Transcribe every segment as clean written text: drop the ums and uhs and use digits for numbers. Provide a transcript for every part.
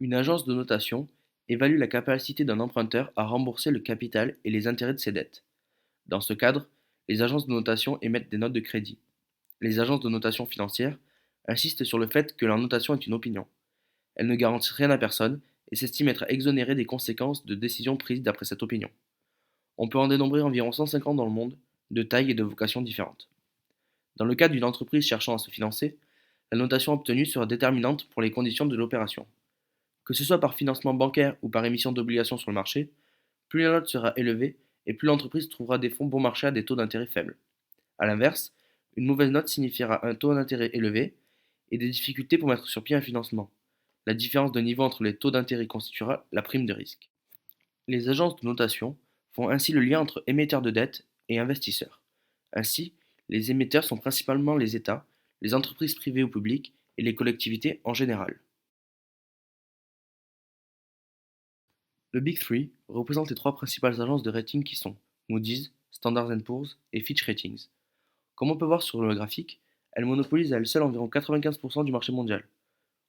Une agence de notation évalue la capacité d'un emprunteur à rembourser le capital et les intérêts de ses dettes. Dans ce cadre, les agences de notation émettent des notes de crédit. Les agences de notation financière insistent sur le fait que leur notation est une opinion. Elles ne garantissent rien à personne et s'estiment être exonérées des conséquences de décisions prises d'après cette opinion. On peut en dénombrer environ 150 dans le monde, de taille et de vocation différentes. Dans le cas d'une entreprise cherchant à se financer, la notation obtenue sera déterminante pour les conditions de l'opération. Que ce soit par financement bancaire ou par émission d'obligations sur le marché, plus la note sera élevée et plus l'entreprise trouvera des fonds bon marché à des taux d'intérêt faibles. A l'inverse, une mauvaise note signifiera un taux d'intérêt élevé et des difficultés pour mettre sur pied un financement. La différence de niveau entre les taux d'intérêt constituera la prime de risque. Les agences de notation font ainsi le lien entre émetteurs de dettes et investisseurs. Ainsi, les émetteurs sont principalement les États, les entreprises privées ou publiques et les collectivités en général. Le Big Three représente les trois principales agences de rating qui sont Moody's, Standard Poor's et Fitch Ratings. Comme on peut voir sur le graphique, elles monopolisent à elles seules environ 95% du marché mondial.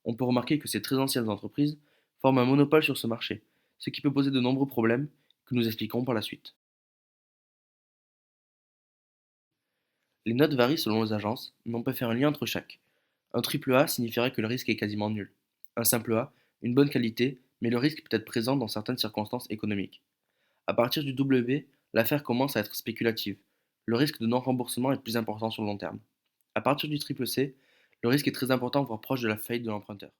On peut remarquer que ces très anciennes entreprises forment un monopole sur ce marché, ce qui peut poser de nombreux problèmes que nous expliquerons par la suite. Les notes varient selon les agences, mais on peut faire un lien entre chaque. Un triple A signifierait que le risque est quasiment nul. Un simple A, une bonne qualité, mais le risque peut être présent dans certaines circonstances économiques. À partir du W, l'affaire commence à être spéculative. Le risque de non-remboursement est plus important sur le long terme. À partir du triple C, le risque est très important, voire proche de la faillite de l'emprunteur.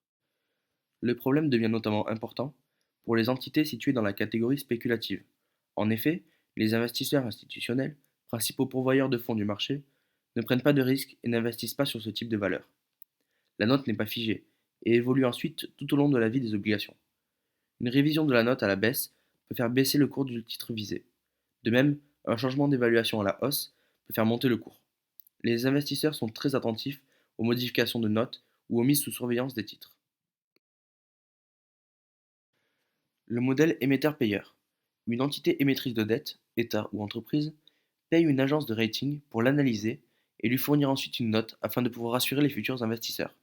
Le problème devient notamment important pour les entités situées dans la catégorie spéculative. En effet, les investisseurs institutionnels, principaux pourvoyeurs de fonds du marché, ne prennent pas de risques et n'investissent pas sur ce type de valeur. La note n'est pas figée et évolue ensuite tout au long de la vie des obligations. Une révision de la note à la baisse peut faire baisser le cours du titre visé. De même, un changement d'évaluation à la hausse peut faire monter le cours. Les investisseurs sont très attentifs aux modifications de notes ou aux mises sous surveillance des titres. Le modèle émetteur-payeur. Une entité émettrice de dette, État ou entreprise, paye une agence de rating pour l'analyser et lui fournir ensuite une note afin de pouvoir rassurer les futurs investisseurs.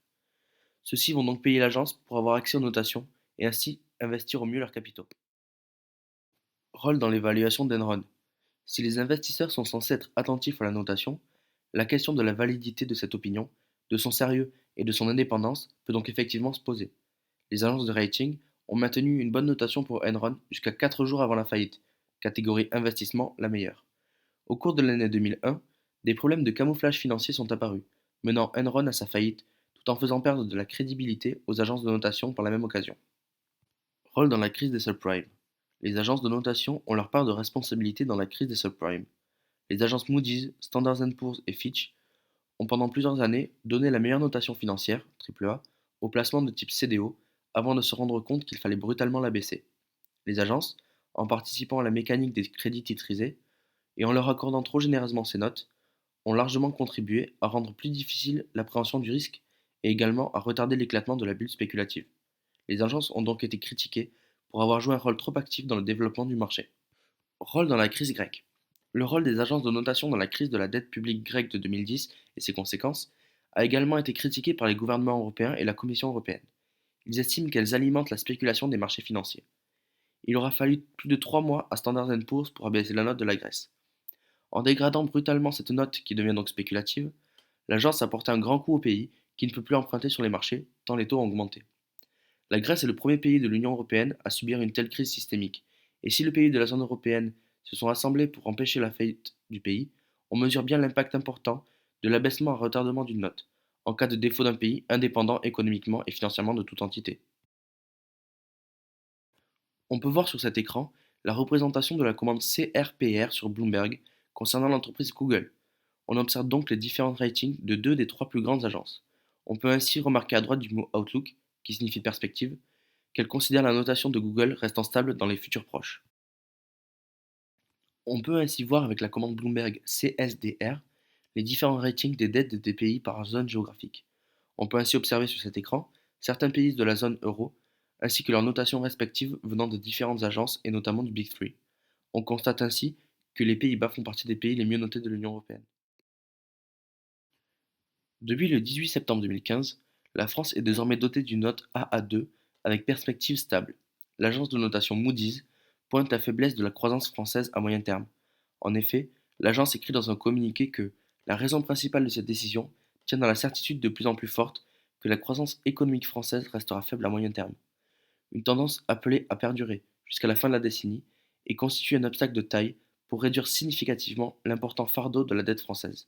Ceux-ci vont donc payer l'agence pour avoir accès aux notations et ainsi investir au mieux leurs capitaux. Rôle dans l'évaluation d'Enron. Si les investisseurs sont censés être attentifs à la notation, la question de la validité de cette opinion, de son sérieux et de son indépendance peut donc effectivement se poser. Les agences de rating ont maintenu une bonne notation pour Enron jusqu'à 4 jours avant la faillite, catégorie investissement la meilleure. Au cours de l'année 2001, des problèmes de camouflage financier sont apparus, menant Enron à sa faillite tout en faisant perdre de la crédibilité aux agences de notation par la même occasion. Rôle dans la crise des subprimes. Les agences de notation ont leur part de responsabilité dans la crise des subprimes. Les agences Moody's, Standard Poor's et Fitch ont pendant plusieurs années donné la meilleure notation financière, AAA, aux placements de type CDO avant de se rendre compte qu'il fallait brutalement la baisser. Les agences, en participant à la mécanique des crédits titrisés et en leur accordant trop généreusement ces notes, ont largement contribué à rendre plus difficile l'appréhension du risque et également à retarder l'éclatement de la bulle spéculative. Les agences ont donc été critiquées pour avoir joué un rôle trop actif dans le développement du marché. Rôle dans la crise grecque. Le rôle des agences de notation dans la crise de la dette publique grecque de 2010 et ses conséquences a également été critiqué par les gouvernements européens et la Commission européenne. Ils estiment qu'elles alimentent la spéculation des marchés financiers. Il aura fallu plus de 3 mois à Standard Poor's pour abaisser la note de la Grèce. En dégradant brutalement cette note qui devient donc spéculative, l'agence a porté un grand coup au pays qui ne peut plus emprunter sur les marchés tant les taux ont augmenté. La Grèce est le premier pays de l'Union européenne à subir une telle crise systémique, et si les pays de la zone européenne se sont assemblés pour empêcher la faillite du pays, on mesure bien l'impact important de l'abaissement à retardement d'une note, en cas de défaut d'un pays indépendant économiquement et financièrement de toute entité. On peut voir sur cet écran la représentation de la commande CRPR sur Bloomberg concernant l'entreprise Google. On observe donc les différents ratings de deux des trois plus grandes agences. On peut ainsi remarquer à droite du mot Outlook, qui signifie perspective, qu'elle considère la notation de Google restant stable dans les futurs proches. On peut ainsi voir avec la commande Bloomberg CSDR les différents ratings des dettes des pays par zone géographique. On peut ainsi observer sur cet écran certains pays de la zone euro, ainsi que leurs notations respectives venant de différentes agences et notamment du Big Three. On constate ainsi que les Pays-Bas font partie des pays les mieux notés de l'Union européenne. Depuis le 18 septembre 2015, la France est désormais dotée d'une note AA2 avec perspective stable. L'agence de notation Moody's pointe la faiblesse de la croissance française à moyen terme. En effet, l'agence écrit dans un communiqué que la raison principale de cette décision tient dans la certitude de plus en plus forte que la croissance économique française restera faible à moyen terme, une tendance appelée à perdurer jusqu'à la fin de la décennie et constitue un obstacle de taille pour réduire significativement l'important fardeau de la dette française.